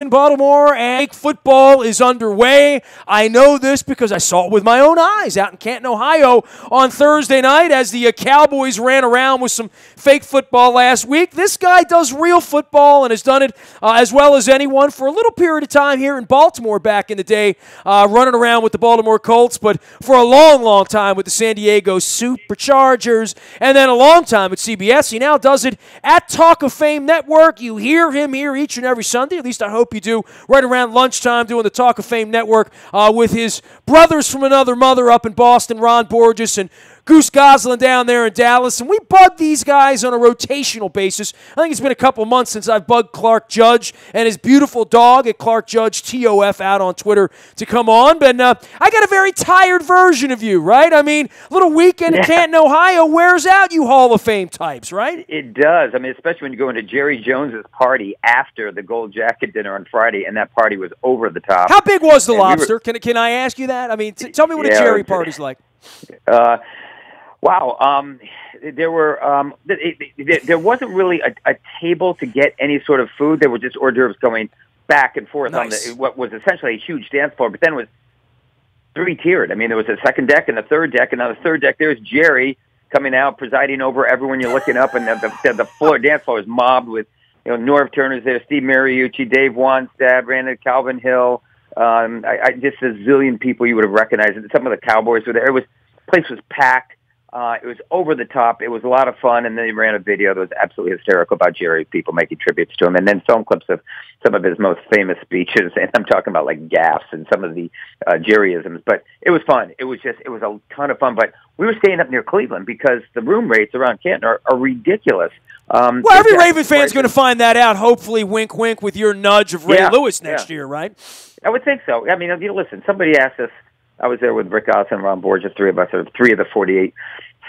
In Baltimore, and football is underway. I know this because I saw it with my own eyes out in Canton, Ohio on Thursday night as the Cowboys ran around with some fake football last week. This guy does real football and has done it as well as anyone for a little period of time here in Baltimore back in the day, running around with the Baltimore Colts, but for a long, long time with the San Diego Superchargers, and then a long time at CBS. He now does it at Talk of Fame Network. You hear him here each and every Sunday, at least I hope you do, right around lunchtime doing the Talk of Fame Network with his brothers from another mother up in Boston, Ron Borges and Goose Goslin down there in Dallas. And we bug these guys on a rotational basis. I think it's been a couple months since I've bugged Clark Judge and his beautiful dog at Clark Judge TOF out on Twitter to come on. But I got a very tired version of you, right? I mean, a little weekend in Canton, Ohio wears out you Hall of Fame types, right? It does. I mean, especially when you go into Jerry Jones's party after the Gold Jacket dinner on Friday, and that party was over the top. How big was the lobster? Can I ask you that? I mean, tell me what a Jerry party's like. Wow. There wasn't really a table to get any sort of food. There were just hors d'oeuvres going back and forth on what was essentially a huge dance floor, but then it was three-tiered. I mean, there was a second deck and a third deck, and on the third deck there's Jerry coming out, presiding over everyone. You're looking up, and the dance floor is mobbed with, Norv Turner's there, Steve Mariucci, Dave Wannstedt, Brandon Calvin Hill, just a zillion people you would have recognized. Some of the Cowboys were there. The place was packed. It was over the top. It was a lot of fun, and then they ran a video that was absolutely hysterical about Jerry, people making tributes to him, and then film clips of some of his most famous speeches, and I'm talking about like gaffes and some of the Jerryisms. But it was fun. It was a ton of fun. But we were staying up near Cleveland because the room rates around Canton are ridiculous. Well, every Raven fan's going to find that out, hopefully, wink, wink, with your nudge of Ray Lewis next year, right? I would think so. I mean, listen, somebody asked us, I was there with Rick Osson and Ron Borges, three of us, or three of the 48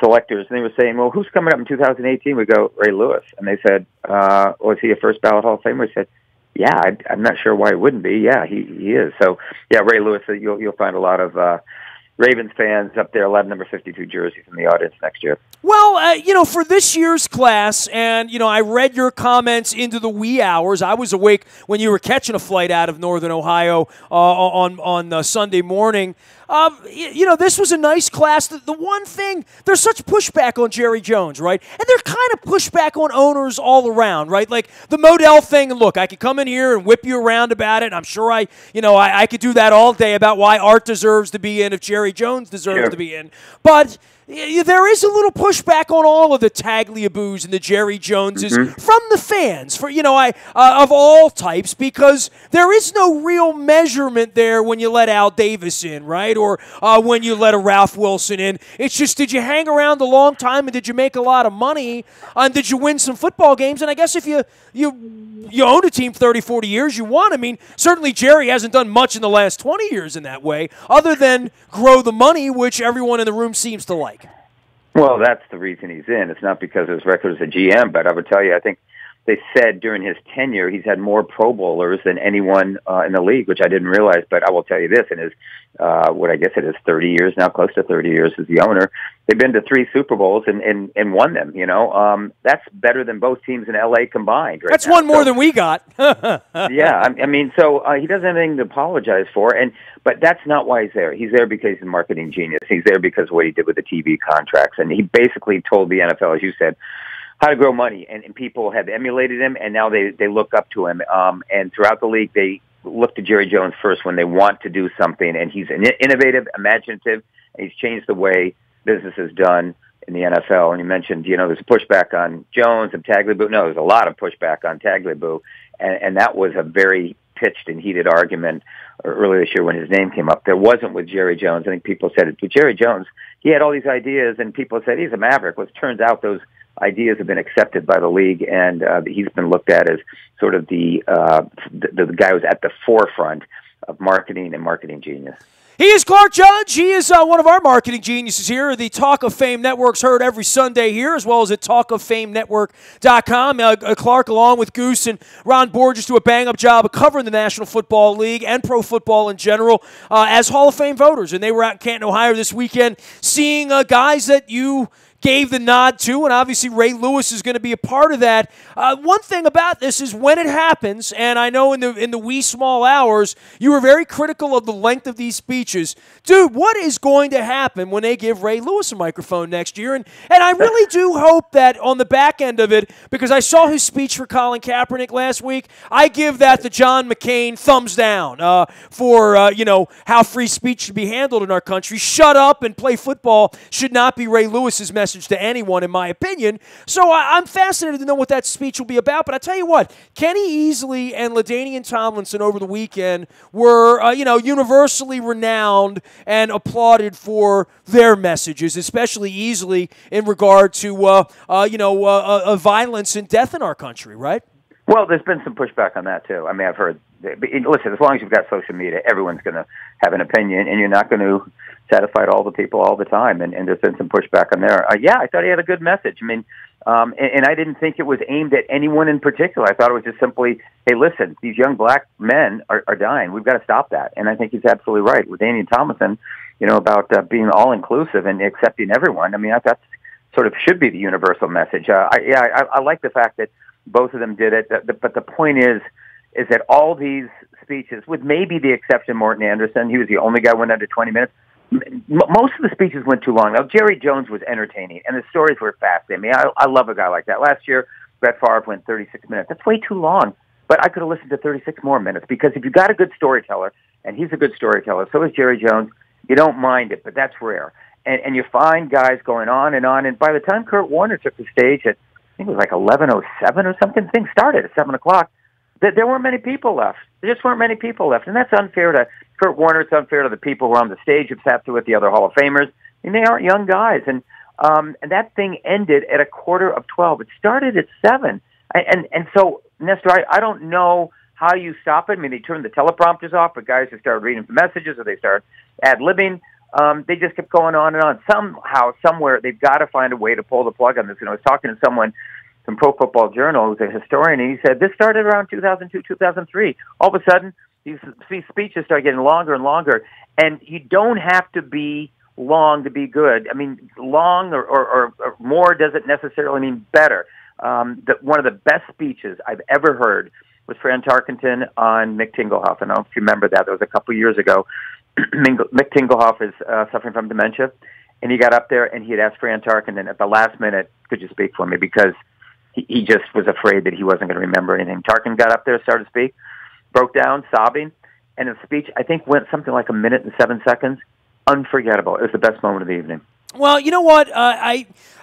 selectors, and they were saying, well, who's coming up in 2018? We go, Ray Lewis. And they said, was he a first ballot Hall of Famer? We said, yeah, I'm not sure why he wouldn't be. Yeah, he is. So, yeah, Ray Lewis, you'll find a lot of Ravens fans up there, 11 number 52 jerseys in the audience next year. Well, for this year's class, and, I read your comments into the wee hours. I was awake when you were catching a flight out of Northern Ohio on Sunday morning. This was a nice class. The one thing, there's such pushback on Jerry Jones, right? And there's kind of pushback on owners all around, right? Like the Modell thing, and look, I could come in here and whip you around about it. I'm sure I could do that all day about why Art deserves to be in if Jerry Jones deserves to be in. But there is a little pushback on all of the Tagliabues and the Jerry Joneses from the fans, of all types, because there is no real measurement there when you let Al Davis in, right? Or when you let a Ralph Wilson in. It's just, did you hang around a long time and did you make a lot of money? And did you win some football games? And I guess if you owned a team 30, 40 years, you won. I mean, certainly Jerry hasn't done much in the last 20 years in that way, other than grow the money, which everyone in the room seems to like. Well, that's the reason he's in. It's not because of his record as a GM, but I would tell you, I think they said during his tenure he's had more Pro Bowlers than anyone in the league, which I didn't realize. But I will tell you this, in his, what I guess it is 30 years now, close to 30 years as the owner, they've been to 3 Super Bowls and won them, That's better than both teams in L.A. combined right That's now. One more than we got. Yeah, I mean, so he doesn't have anything to apologize for, but that's not why he's there. He's there because he's a marketing genius. He's there because of what he did with the TV contracts, and he basically told the NFL, as you said, how to grow money, and people have emulated him, and now they look up to him. And throughout the league, they look to Jerry Jones first when they want to do something, and he's innovative, imaginative, and he's changed the way business is done in the NFL. And you mentioned, there's a pushback on Jones and Tagliabue. No, there's a lot of pushback on Tagliabue, and that was a very pitched and heated argument earlier this year when his name came up. There wasn't with Jerry Jones. I think people said it. With Jerry Jones, he had all these ideas, and people said he's a maverick. Well, it turns out those ideas have been accepted by the league, and he's been looked at as sort of the guy who's at the forefront of marketing and marketing genius. He is Clark Judge. He is one of our marketing geniuses here. The Talk of Fame Network's heard every Sunday here, as well as at talkoffamenetwork.com. Clark, along with Goose and Ron Borges, do a bang-up job of covering the National Football League and pro football in general as Hall of Fame voters. And they were out in Canton, Ohio this weekend seeing guys that you gave the nod to, and obviously Ray Lewis is going to be a part of that. One thing about this is when it happens, and I know in the wee small hours, you were very critical of the length of these speeches. Dude, what is going to happen when they give Ray Lewis a microphone next year? And I really do hope that on the back end of it, because I saw his speech for Colin Kaepernick last week, I give that the John McCain thumbs down for how free speech should be handled in our country. Shut up and play football should not be Ray Lewis's message to anyone, in my opinion. So I'm fascinated to know what that speech will be about. But I tell you what, Kenny Easley and LaDainian Tomlinson over the weekend were, universally renowned and applauded for their messages, especially Easley in regard to, violence and death in our country, right? Well, there's been some pushback on that, too. I mean, I've heard, listen, as long as you've got social media, everyone's going to have an opinion, and you're not going to satisfy all the people all the time, and there's been some pushback on there. I thought he had a good message. I mean, and I didn't think it was aimed at anyone in particular. I thought it was just simply, hey, listen, these young black men are dying. We've got to stop that. And I think he's absolutely right with Daniel Thomason, about being all-inclusive and accepting everyone. I mean, that sort of should be the universal message. I like the fact that both of them did it, but the point is that all these speeches, with maybe the exception of Morton Anderson, he was the only guy who went under 20 minutes, most of the speeches went too long. Now, Jerry Jones was entertaining, and the stories were fascinating. I mean, I love a guy like that. Last year, Brett Favre went 36 minutes. That's way too long, but I could have listened to 36 more minutes, because if you've got a good storyteller, and he's a good storyteller, so is Jerry Jones, you don't mind it, but that's rare. And you find guys going on, and by the time Kurt Warner took the stage at, I think it was like 11:07 or something. Things started at 7 o'clock. There weren't many people left. There just weren't many people left. And that's unfair to Kurt Warner. It's unfair to the people who are on the stage who sat through it, the other Hall of Famers. And they aren't young guys. And that thing ended at 11:45. It started at 7. And so, Nestor, I don't know how you stop it. I mean, they turned the teleprompters off, but guys who started reading the messages or they started ad-libbing. They just kept going on and on. Somehow, somewhere, they've got to find a way to pull the plug on this. And I was talking to someone from Pro Football Journal, who's a historian, and he said this started around 2002, 2003. All of a sudden, these speeches start getting longer and longer. And you don't have to be long to be good. I mean, long or more doesn't necessarily mean better. One of the best speeches I've ever heard was Fran Tarkenton on Mick Tingelhoff. I don't know if you remember that. That was a couple years ago. Mick Tingelhoff is suffering from dementia, and he got up there and he had asked Fran Tarkenton at the last minute, could you speak for me? Because he just was afraid that he wasn't going to remember anything. Tarkenton got up there, started to speak, broke down, sobbing, and his speech, I think, went something like 1 minute and 7 seconds. Unforgettable. It was the best moment of the evening. Well, you know what?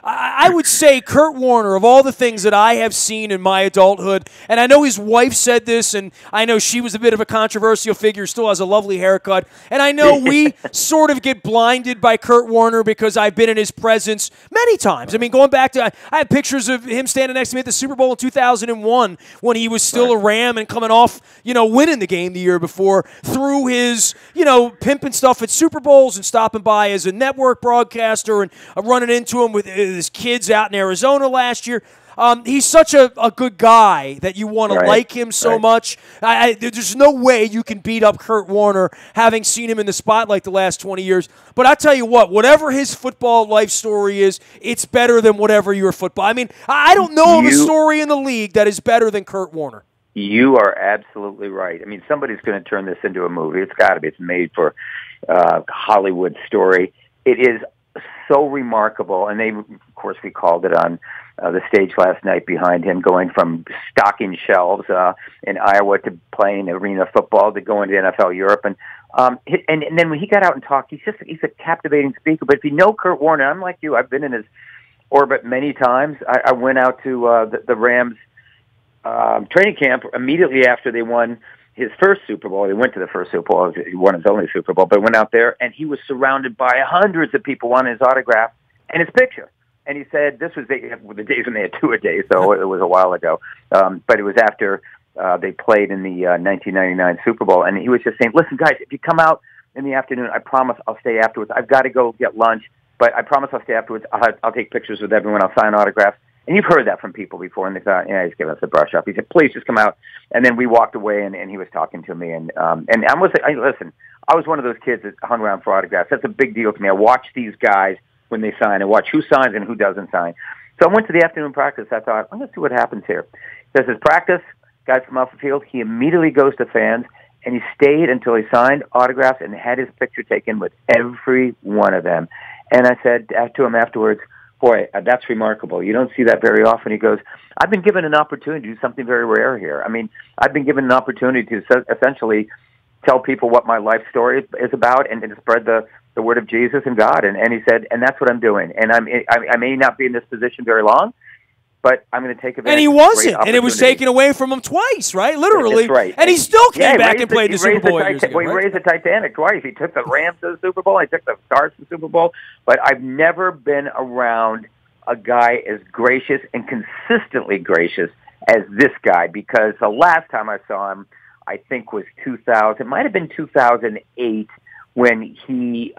I would say Kurt Warner, of all the things that I have seen in my adulthood, and I know his wife said this, and I know she was a bit of a controversial figure, still has a lovely haircut, and I know we sort of get blinded by Kurt Warner because I've been in his presence many times. I mean, going back to, I have pictures of him standing next to me at the Super Bowl in 2001 when he was still a Ram and coming off, winning the game the year before, through his, pimping stuff at Super Bowls and stopping by as a network broadcaster and running into him with his kids out in Arizona last year. He's such a good guy that you want to like him so much. There's no way you can beat up Kurt Warner, having seen him in the spotlight the last 20 years. But I tell you what, whatever his football life story is, it's better than whatever your football. I mean, I don't know of a story in the league that is better than Kurt Warner. You are absolutely right. I mean, somebody's going to turn this into a movie. It's got to be. It's made for Hollywood story. It is so remarkable, and of course, we called it on the stage last night behind him, going from stocking shelves in Iowa to playing arena football to going to NFL Europe, and then when he got out and talked, he's a captivating speaker. But if you know Kurt Warner, I'm like you, I've been in his orbit many times. I went out to the Rams training camp immediately after they won his first Super Bowl. He went to the first Super Bowl. He won his only Super Bowl, but went out there, and he was surrounded by hundreds of people wanting his autograph and his picture. And he said this was the days when they had 2 a day, so it was a while ago. But it was after they played in the 1999 Super Bowl, and he was just saying, listen, guys, if you come out in the afternoon, I promise I'll stay afterwards. I've got to go get lunch, but I promise I'll stay afterwards. I'll take pictures with everyone. I'll sign autographs. And you've heard that from people before, and they thought, he's giving us a brush up. He said, please just come out. And then we walked away, and he was talking to me. And listen, I was one of those kids that hung around for autographs. That's a big deal to me. I watched these guys when they sign and watch who signs and who doesn't sign. So I went to the afternoon practice. I thought, I'm going to see what happens here. There's his practice, guys from off the field. He immediately goes to fans, and he stayed until he signed autographs and had his picture taken with every one of them. And I said to him afterwards, boy, that's remarkable. You don't see that very often. He goes, I've been given an opportunity to do something very rare here. I mean, I've been given an opportunity to essentially tell people what my life story is about and to spread the word of Jesus and God. And he said, and that's what I'm doing. And I may not be in this position very long, but I'm going to take advantage. And he wasn't, and it was taken away from him twice, right? Literally. That's right. And he still came back and played the Super Bowl years ago, He raised the Titanic twice. He took the Rams to the Super Bowl. He took the Stars to the Super Bowl. But I've never been around a guy as gracious and consistently gracious as this guy, because the last time I saw him, I think, was 2000. It might have been 2008 when he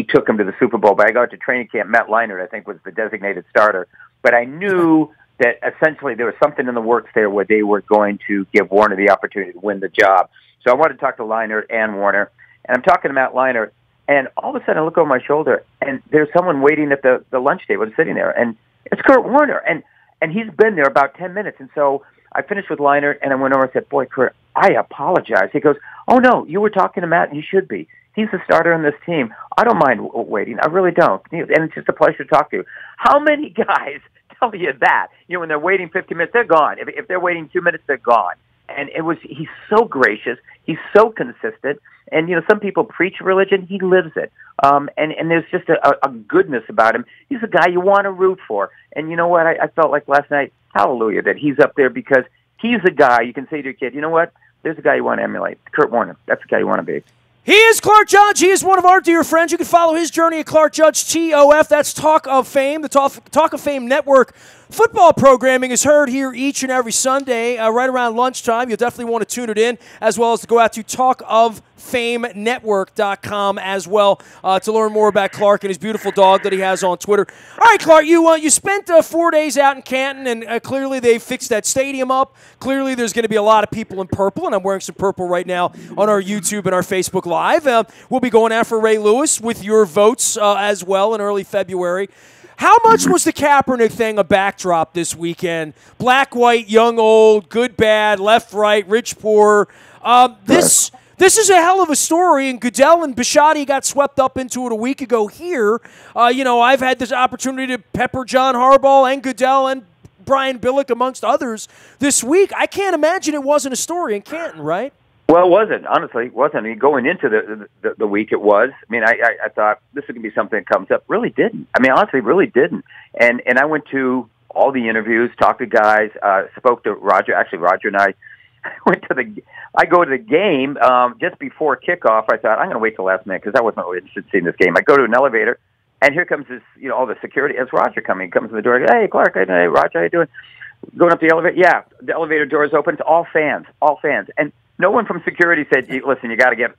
took him to the Super Bowl. But I got to training camp. Matt Leinart, I think, was the designated starter. But I knew that essentially there was something in the works there where they were going to give Warner the opportunity to win the job. So I wanted to talk to Leinart and Warner. And I'm talking to Matt Leinart, and all of a sudden I look over my shoulder, and there's someone waiting at the lunch table sitting there. And it's Kurt Warner. And he's been there about 10 minutes. And so I finished with Leinart, and I went over and said, boy, Kurt, I apologize. He goes, oh, no, you were talking to Matt, and you should be. He's the starter on this team. I don't mind waiting. I really don't. And it's just a pleasure to talk to you. How many guys tell you that? You know, when they're waiting 50 minutes, they're gone. If they're waiting 2 minutes, they're gone. And he's so gracious. He's so consistent. And, you know, some people preach religion. He lives it. And there's just a goodness about him. He's a guy you want to root for. And you know what? I felt like last night, hallelujah, that he's up there, because he's a guy you can say to your kid, you know what? There's a guy you want to emulate. Kurt Warner. That's the guy you want to be. He is Clark Judge. He is one of our dear friends. You can follow his journey at Clark Judge TOF. That's Talk of Fame. The Talk of Fame Network football programming is heard here each and every Sunday right around lunchtime. You'll definitely want to tune it in, as well as to go out to talkoffamenetwork.com as well to learn more about Clark and his beautiful dog that he has on Twitter. All right, Clark, you spent 4 days out in Canton, and clearly they fixed that stadium up. Clearly there's going to be a lot of people in purple, and I'm wearing some purple right now on our YouTube and our Facebook Live. We'll be going after Ray Lewis with your votes as well in early February. How much was the Kaepernick thing a backdrop this weekend? Black, white, young, old, good, bad, left, right, rich, poor. This is a hell of a story, and Goodell and Bisciotti got swept up into it a week ago here. I've had this opportunity to pepper John Harbaugh and Goodell and Brian Billick, amongst others, this week. I can't imagine it wasn't a story in Canton, right? Well, it wasn't. Honestly, it wasn't. I mean, going into the week, it was. I mean, I thought this is going to be something that comes up. Really didn't. I mean, honestly, really didn't. And I went to all the interviews, talked to guys, spoke to Roger. Actually, Roger and I went to I go to the game just before kickoff. I thought, I'm going to wait till last minute because I wasn't really interested in seeing this game. I go to an elevator, and here comes this, all the security. As Roger coming, comes to the door. Hey, Clark. Hey, Roger, how you doing? Going up the elevator. Yeah, the elevator door is open. It's all fans. And no one from security said, listen, you got to get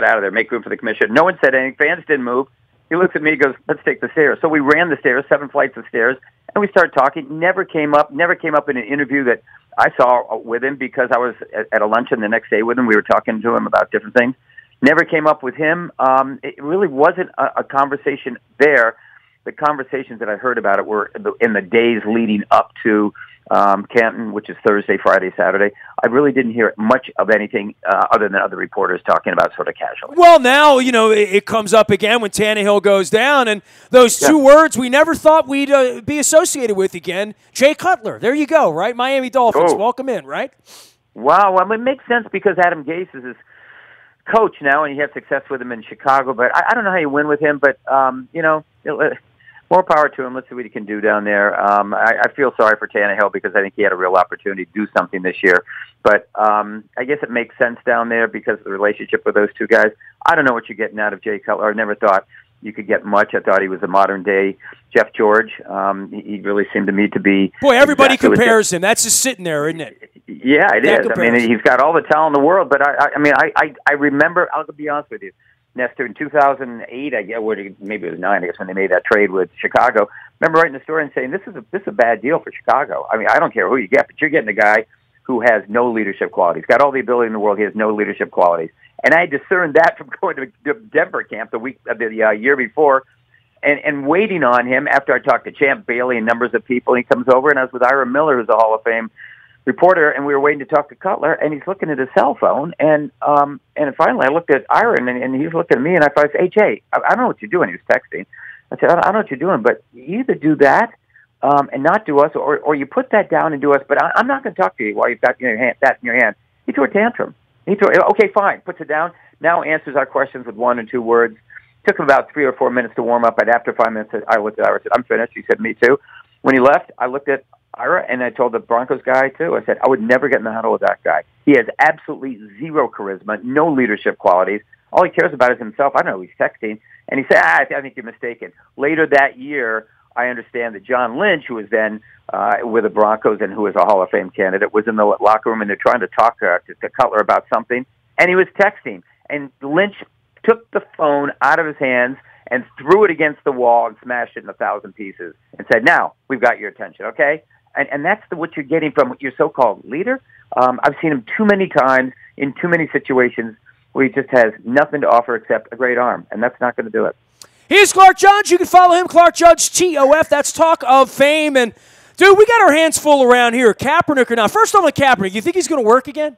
out of there, make room for the commissioner. No one said anything. Fans didn't move. He looks at me and goes, let's take the stairs. So we ran the stairs, 7 flights of stairs, and we started talking. Never came up in an interview that I saw with him, because I was at a luncheon the next day with him. We were talking to him about different things. Never came up with him. It really wasn't a conversation there. The conversations that I heard about it were in the days leading up to Canton, which is Thursday, Friday, Saturday. I really didn't hear much of anything other than other reporters talking about sort of casually. Well, now, it comes up again when Tannehill goes down, and those two words we never thought we'd be associated with again. Jay Cutler. There you go, right? Miami Dolphins. Welcome in, right? Wow. Well, it makes sense because Adam Gase is his coach now, and he had success with him in Chicago. But I don't know how you win with him, but, more power to him. Let's see what he can do down there. I feel sorry for Tannehill because I think he had a real opportunity to do something this year. But I guess it makes sense down there because of the relationship with those two guys. I don't know what you're getting out of Jay Cutler. I never thought you could get much. I thought he was a modern-day Jeff George. He really seemed to me to be... Boy, everybody compares him. That's just sitting there, isn't it? Yeah, it is. I mean, he's got all the talent in the world. But, I remember... I'll be honest with you. Nestor, in 2008, I guess, maybe it was 9, I guess, when they made that trade with Chicago. I remember writing the story and saying, this is a bad deal for Chicago. I mean, I don't care who you get, but you're getting a guy who has no leadership qualities. Got all the ability in the world. He has no leadership qualities. And I discerned that from going to Denver camp the year before. and waiting on him after I talked to Champ Bailey and numbers of people. And he comes over, and I was with Ira Miller, who's a Hall of Fame reporter, and we were waiting to talk to Cutler, and he's looking at his cell phone, and finally I looked at Ira, and he's looking at me, and I thought, hey, Jay, I don't know what you're doing. He was texting. I said, I don't know what you're doing, but you either do that and not do us, or you put that down and do us, but I'm not going to talk to you while you've got that in your hand. He threw a tantrum. Okay, fine, puts it down, now answers our questions with 1 or 2 words. Took him about 3 or 4 minutes to warm up, but after 5 minutes, I looked at Ira and said, I'm finished. He said, me too. When he left, I looked at Ira, and I told the Broncos guy, too. I said, I would never get in the huddle with that guy. He has absolutely zero charisma, no leadership qualities. All he cares about is himself. I don't know, he's texting. And he said, I think you're mistaken. Later that year, I understand that John Lynch, who was then with the Broncos and who was a Hall of Fame candidate, was in the locker room, and they're trying to talk to Cutler about something, and he was texting. And Lynch took the phone out of his hands and threw it against the wall and smashed it in 1,000 pieces and said, now, we've got your attention, okay? And that's what you're getting from your so-called leader. I've seen him too many times in too many situations where he just has nothing to offer except a great arm, and that's not going to do it. Here's Clark Judge. You can follow him, Clark Judge, TOF. That's Talk of Fame. And, dude, we got our hands full around here. Kaepernick or not. First off, on Kaepernick, you think he's going to work again?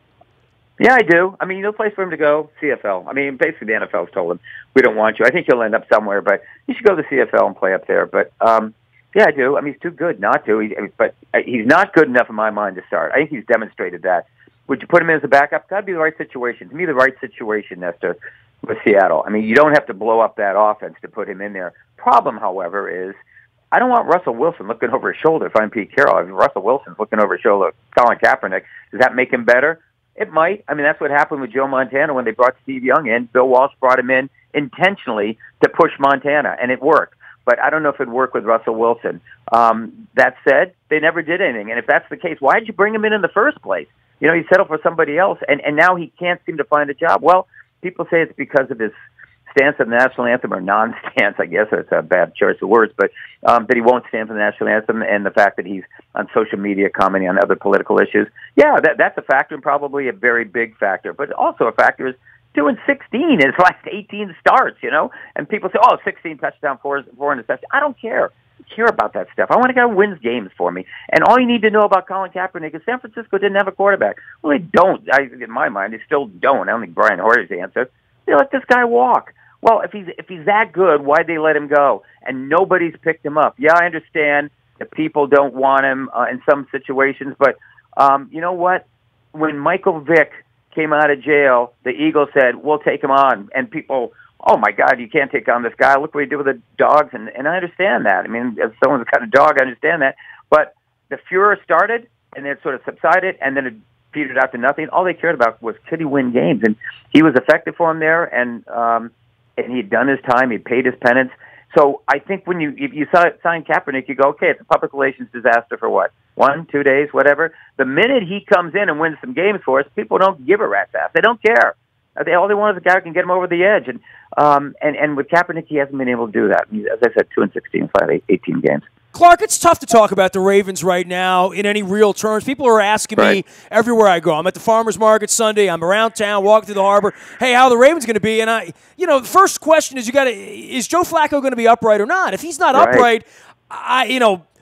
Yeah, I do. I mean, no place for him to go, CFL. I mean, basically the NFL's told him, we don't want you. I think he'll end up somewhere, but he should go to the CFL and play up there. But, yeah, I do. I mean, he's too good not to. But he's not good enough in my mind to start. I think he's demonstrated that. Would you put him in as a backup? Got to be the right situation. To me, the right situation, Nestor, with Seattle. I mean, you don't have to blow up that offense to put him in there. Problem, however, is I don't want Russell Wilson looking over his shoulder if I'm Pete Carroll. If Russell Wilson's looking over his shoulder, Colin Kaepernick, does that make him better? It might. I mean, that's what happened with Joe Montana when they brought Steve Young in. Bill Walsh brought him in intentionally to push Montana, and it worked. But I don't know if it'd work with Russell Wilson. That said, they never did anything. And if that's the case, why did you bring him in the first place? You know, he settled for somebody else, and now he can't seem to find a job. Well, people say it's because of his stance on the national anthem, or non-stance, I guess. It's a bad choice of words, but that he won't stand for the national anthem, and the fact that he's on social media commenting on other political issues. Yeah, that's a factor, and probably a very big factor. But also a factor is 2-16 in his last 18 starts, you know? And people say, 16 touchdowns, 4 interceptions. I don't care. Care about that stuff. I want a guy who wins games for me. And all you need to know about Colin Kaepernick is San Francisco didn't have a quarterback. Well, they don't. In my mind, they still don't. I don't think Brian Hoyer's the answer. They let this guy walk. Well, if he's that good, why'd they let him go? And nobody's picked him up. Yeah, I understand that people don't want him in some situations, but you know what? When Michael Vick came out of jail, the Eagles said, we'll take him on. And people, oh, my God, you can't take on this guy. Look what he did with the dogs. And I understand that. I mean, as someone's kind of dog, I understand that. But the furor started, and then it sort of subsided, and then it petered out to nothing. All they cared about was, could he win games? And he was effective for him there, and he'd done his time. He'd paid his penance. So I think if you sign Kaepernick, you go, okay, it's a public relations disaster for what? 1, 2 days, whatever. The minute he comes in and wins some games for us, people don't give a rat's ass. They don't care. All they want is a guy who can get them over the edge. And with Kaepernick, he hasn't been able to do that. As I said, 2-16, 18 games. Clark, it's tough to talk about the Ravens right now in any real terms. People are asking me everywhere I go. I'm at the farmer's market Sunday. I'm around town, walking through the harbor. Hey, how are the Ravens going to be? And the first question is, is Joe Flacco going to be upright or not? If he's not upright,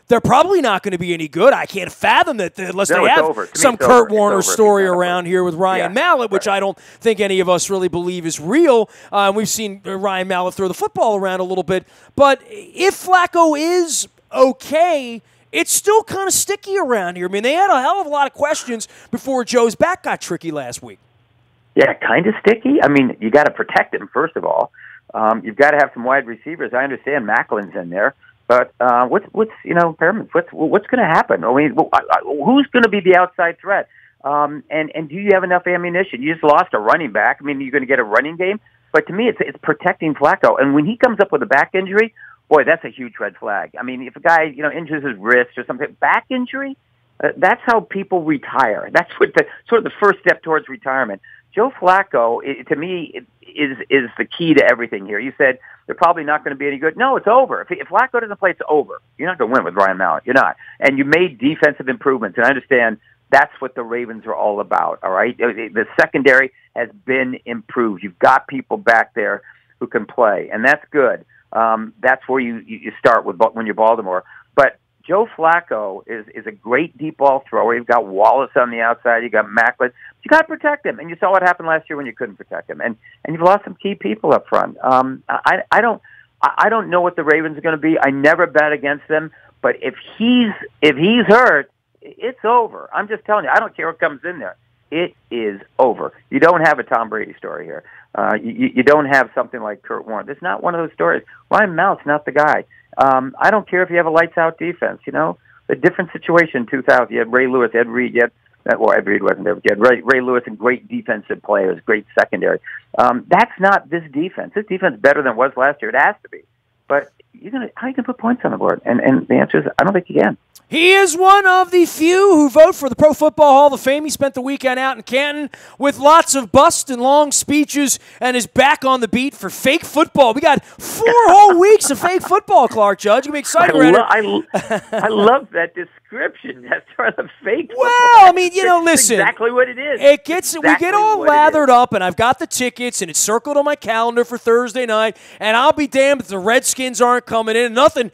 they're probably not going to be any good. I can't fathom that unless they have some Kurt Warner story around here with Ryan Mallett, which I don't think any of us really believe is real. We've seen Ryan Mallett throw the football around a little bit. But if Flacco is okay, it's still kind of sticky around here. I mean, they had a hell of a lot of questions before Joe's back got tricky last week. Yeah, kind of sticky. I mean, you got to protect him, first of all. You've got to have some wide receivers. I understand Macklin's in there. But what's going to happen? I mean, who's going to be the outside threat? And do you have enough ammunition? You just lost a running back. I mean, you're going to get a running game. But to me, it's protecting Flacco. And when he comes up with a back injury, boy, that's a huge red flag. I mean, if a guy injures his wrist or something, back injury, that's how people retire. That's what sort of the first step towards retirement. Joe Flacco, to me, is the key to everything here. You said they're probably not going to be any good. No, it's over. If Flacco doesn't play, it's over. You're not going to win with Ryan Mallett. You're not. And you made defensive improvements, and I understand that's what the Ravens are all about, all right? The secondary has been improved. You've got people back there who can play, and that's good. That's where you start with when you're Baltimore. But Joe Flacco is a great deep ball thrower. You've got Wallace on the outside. You got Macklin. You got to protect him, and you saw what happened last year when you couldn't protect him. And you've lost some key people up front. I don't know what the Ravens are going to be. I never bet against them. But if he's hurt, it's over. I'm just telling you. I don't care what comes in there. It is over. You don't have a Tom Brady story here. You don't have something like Kurt Warner. It's not one of those stories. Ryan Mount's not the guy. I don't care if you have a lights-out defense. You know, a different situation in 2000. You had Ray Lewis, Ed Reed. Ed Reed wasn't there. But you had Ray Lewis and great defensive players, great secondary. That's not this defense. This defense is better than it was last year. It has to be. But how you can put points on the board? And the answer is I don't think you can. He is one of the few who vote for the Pro Football Hall of Fame. He spent the weekend out in Canton with lots of bust and long speeches and is back on the beat for fake football. We got 4 whole weeks of fake football, Clark Judge. You're going to be excited. I love that description. That's sort of fake football. Well, I mean, listen. Exactly what it is. We get all lathered up, and I've got the tickets, and it's circled on my calendar for Thursday night, and I'll be damned if the Redskins aren't coming in. Nothing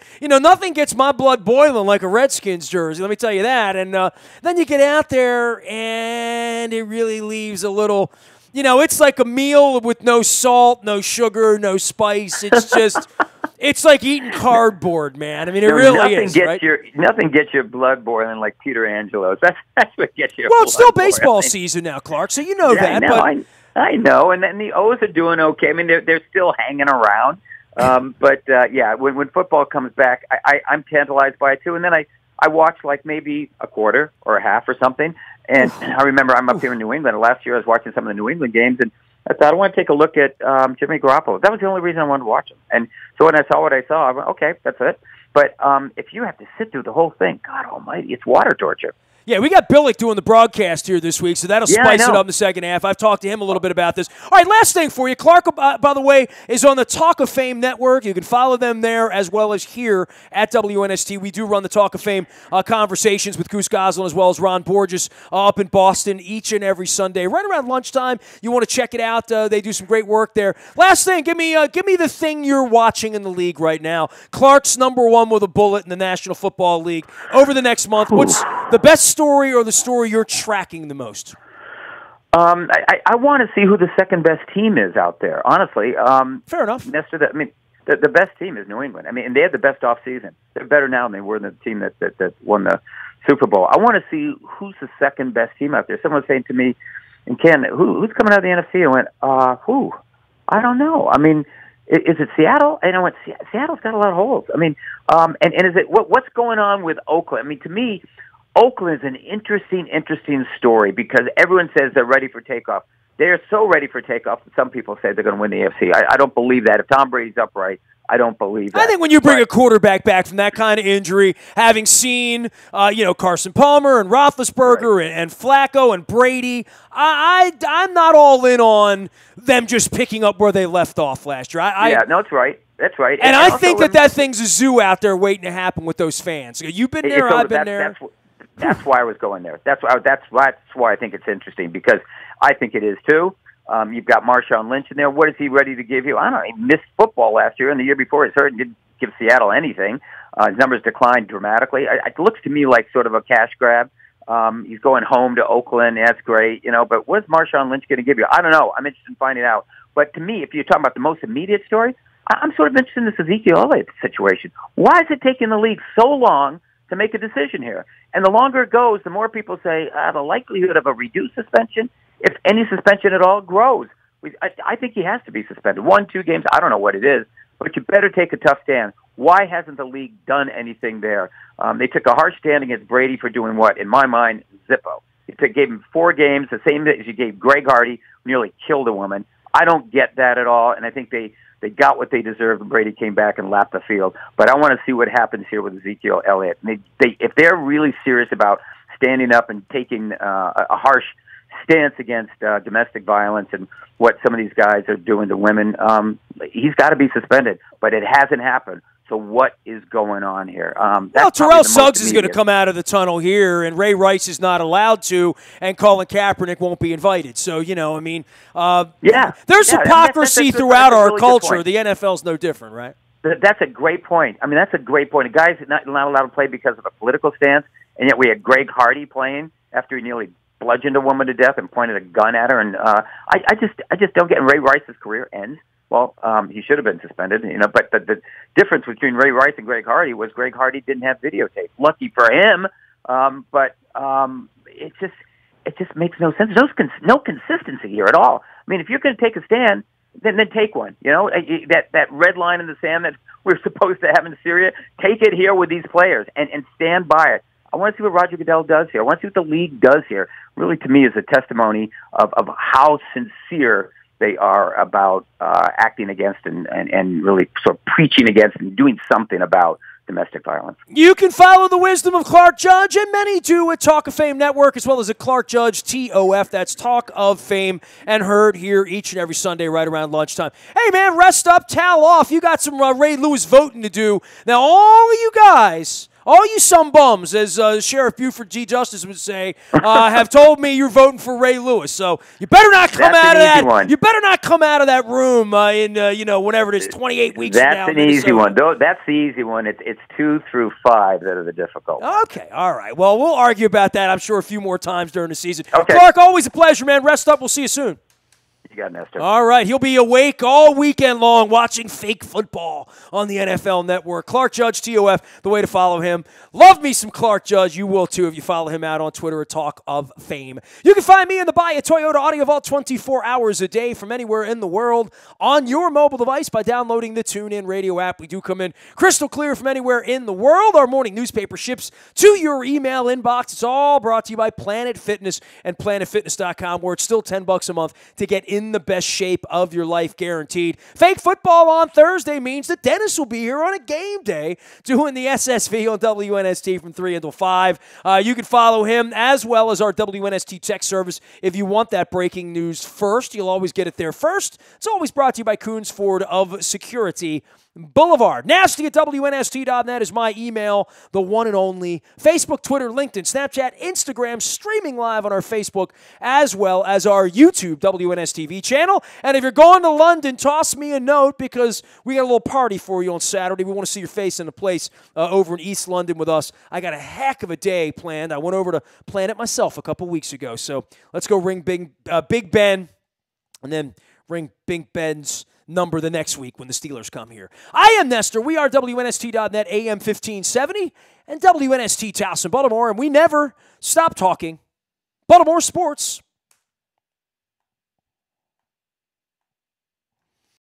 gets my blood boiling like a Redskins jersey, let me tell you that. And then you get out there, and it really leaves a little, it's like a meal with no salt, no sugar, no spice. It's just, it's like eating cardboard, man. I mean, it really is, right? Nothing gets your blood boiling like Peter Angelo's. That's what gets your Well, it's still baseball season now, Clark, so you know that. I know, and then the O's are doing okay. I mean, they're still hanging around. When football comes back, I'm tantalized by it, too. And then I watched like maybe a quarter or a half or something. And I remember I'm up here in New England. Last year I was watching some of the New England games, and I thought I want to take a look at Jimmy Garoppolo. That was the only reason I wanted to watch him. And so when I saw what I saw, I went, okay, that's it. But if you have to sit through the whole thing, God almighty, it's water torture. Yeah, we got Billick doing the broadcast here this week, so that'll spice it up in the second half. I've talked to him a little bit about this. All right, last thing for you. Clark, by the way, is on the Talk of Fame network. You can follow them there as well as here at WNST. We do run the Talk of Fame conversations with Goose Goslin as well as Ron Borges up in Boston each and every Sunday. Right around lunchtime, you want to check it out. They do some great work there. Last thing, give me the thing you're watching in the league right now. Clark's number one with a bullet in the National Football League over the next month. What's the best story or the story you're tracking the most? I want to see who the second best team is out there. Honestly, fair enough. Nestor, the best team is New England. I mean, and they had the best off season. They're better now than they were than the team that won the Super Bowl. I want to see who's the second best team out there. Someone was saying to me in Canada, who's coming out of the NFC? I went, who? I don't know. I mean, is it Seattle? And I went, Seattle's got a lot of holes. I mean, and is it what's going on with Oakland? I mean, to me, Oakland is an interesting story because everyone says they're ready for takeoff. They're so ready for takeoff that some people say they're going to win the AFC. I don't believe that. If Tom Brady's upright, I don't believe that. I think when you bring a quarterback back from that kind of injury, having seen Carson Palmer and Roethlisberger and Flacco and Brady, I'm not all in on them just picking up where they left off last year. That's right. That's right. And I think that thing's a zoo out there waiting to happen with those fans. You've been there, I've been there. That's why I was going there. That's why I think it's interesting because I think it is too. You've got Marshawn Lynch in there. What is he ready to give you? I don't know. He missed football last year, and the year before he's hurt and didn't give Seattle anything. His numbers declined dramatically. It looks to me like sort of a cash grab. He's going home to Oakland. That's great, but what's Marshawn Lynch going to give you? I don't know. I'm interested in finding out. But to me, if you're talking about the most immediate story, I'm sort of interested in this Ezekiel Elliott situation. Why is it taking the league so long to make a decision here? And the longer it goes, the more people say the likelihood of a reduced suspension, if any suspension at all, grows. I think he has to be suspended. 1-2 games, I don't know what it is, but you better take a tough stand. Why hasn't the league done anything there? They took a harsh stand against Brady for doing what? In my mind, Zippo. You gave him 4 games, the same as you gave Greg Hardy, who nearly killed a woman. I don't get that at all, and I think they got what they deserved, and Brady came back and lapped the field. But I want to see what happens here with Ezekiel Elliott. If they're really serious about standing up and taking a harsh stance against domestic violence and what some of these guys are doing to women, he's got to be suspended. But it hasn't happened. So what is going on here? Terrell Suggs is going to come out of the tunnel here, and Ray Rice is not allowed to, and Colin Kaepernick won't be invited. So, there's hypocrisy throughout our culture. The NFL's no different, right? That's a great point. I mean, that's a great point. A guy's not allowed to play because of a political stance, and yet we had Greg Hardy playing after he nearly bludgeoned a woman to death and pointed a gun at her. And I just don't get. And Ray Rice's career ends. Well, he should have been suspended, But the difference between Ray Rice and Greg Hardy was Greg Hardy didn't have videotape. Lucky for him, but it just makes no sense. No consistency here at all. I mean, if you're going to take a stand, then take one. That red line in the sand that we're supposed to have in Syria, take it here with these players and stand by it. I want to see what Roger Goodell does here. I want to see what the league does here. Really, to me, is a testimony of how sincere they are about acting against and really sort of preaching against and doing something about domestic violence. You can follow the wisdom of Clark Judge, and many do at Talk of Fame Network, as well as at Clark Judge TOF. That's Talk of Fame, and heard here each and every Sunday right around lunchtime. Hey, man, rest up, towel off. You got some Ray Lewis voting to do. Now, all of you guys, all you some bums, as Sheriff Buford G. Justice would say, have told me you're voting for Ray Lewis. So you better not come out of that. One. You better not come out of that room in whenever it is 28 weeks from now. That's an easy one. That's the easy one. It's 2 through 5 that are the difficult ones. Okay, all right. Well, we'll argue about that, I'm sure, a few more times during the season. Okay. Clark, always a pleasure, man. Rest up. We'll see you soon. You got Nestor. All right, he'll be awake all weekend long watching fake football on the NFL Network. Clark Judge, TOF, the way to follow him. Love me some Clark Judge. You will, too, if you follow him out on Twitter at Talk of Fame. You can find me in the Buy a Toyota Audio Vault 24 hours a day from anywhere in the world on your mobile device by downloading the TuneIn Radio app. We do come in crystal clear from anywhere in the world. Our morning newspaper ships to your email inbox. It's all brought to you by Planet Fitness and PlanetFitness.com, where it's still $10 a month to get in the best shape of your life, guaranteed. Fake football on Thursday means that Dennis will be here on a game day doing the SSV on WNST from 3 until 5. You can follow him as well as our WNST tech service if you want that breaking news first. You'll always get it there first. It's always brought to you by Coons Ford of Security Boulevard. Nasty at WNST.net is my email, the one and only. Facebook, Twitter, LinkedIn, Snapchat, Instagram, streaming live on our Facebook, as well as our YouTube WNSTV channel. And if you're going to London, toss me a note, because we got a little party for you on Saturday. We want to see your face in the place over in East London with us. I got a heck of a day planned. I went over to plan it myself a couple weeks ago. So let's go ring Big Ben, and then ring Big Ben's number the next week when the Steelers come here. I am Nestor. We are WNST.net, AM 1570, and WNST Towson, Baltimore, and we never stop talking Baltimore sports.